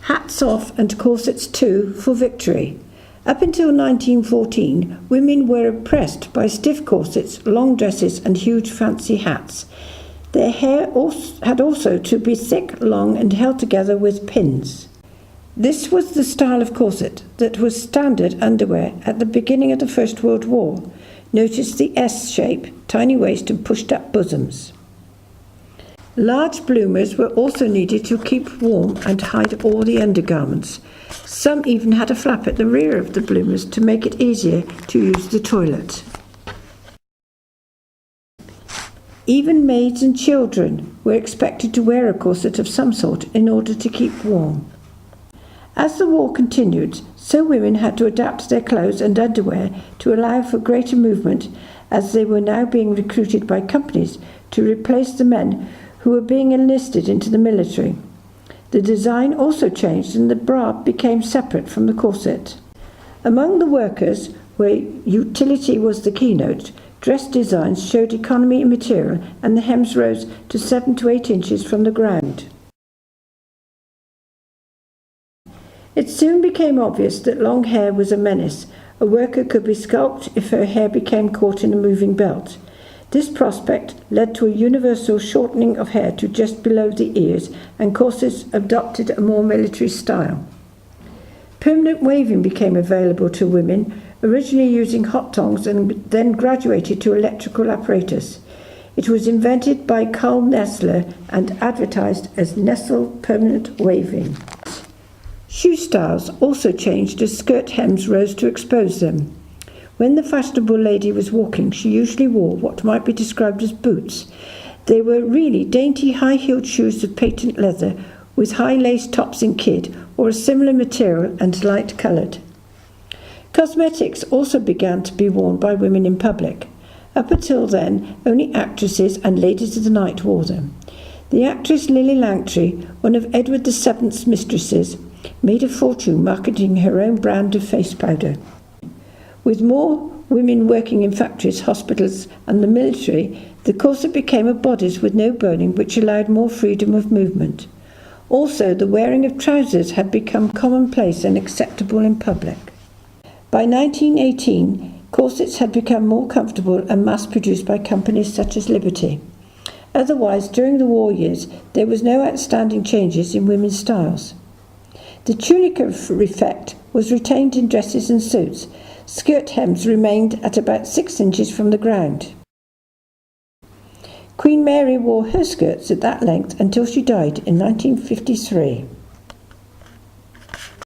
Hats off and corsets too for victory. Up until 1914, women were oppressed by stiff corsets, long dresses and huge fancy hats. Their hair had also to be thick, long and held together with pins. This was the style of corset that was standard underwear at the beginning of the First World War. Notice the S shape, tiny waist and pushed up bosoms. Large bloomers were also needed to keep warm and hide all the undergarments. Some even had a flap at the rear of the bloomers to make it easier to use the toilet. Even maids and children were expected to wear a corset of some sort in order to keep warm. As the war continued, so women had to adapt their clothes and underwear to allow for greater movement, as they were now being recruited by companies to replace the men who were being enlisted into the military. The design also changed and the bra became separate from the corset. Among the workers, where utility was the keynote, dress designs showed economy in material and the hems rose to 7 to 8 inches from the ground. It soon became obvious that long hair was a menace. A worker could be scalped if her hair became caught in a moving belt. This prospect led to a universal shortening of hair to just below the ears, and corsets adopted a more military style. Permanent waving became available to women, originally using hot tongs and then graduated to electrical apparatus. It was invented by Carl Nessler and advertised as Nessel Permanent Waving. Shoe styles also changed as skirt hems rose to expose them. When the fashionable lady was walking, she usually wore what might be described as boots. They were really dainty high-heeled shoes of patent leather with high lace tops in kid or a similar material and light-coloured. Cosmetics also began to be worn by women in public. Up until then, only actresses and ladies of the night wore them. The actress Lily Langtry, one of Edward VII's mistresses, made a fortune marketing her own brand of face powder. With more women working in factories, hospitals and the military, the corset became a bodice with no boning, which allowed more freedom of movement. Also, the wearing of trousers had become commonplace and acceptable in public. By 1918, corsets had become more comfortable and mass-produced by companies such as Liberty. Otherwise, during the war years, there was no outstanding changes in women's styles. The tunica effect was retained in dresses and suits. Skirt hems remained at about 6 inches from the ground. Queen Mary wore her skirts at that length until she died in 1953.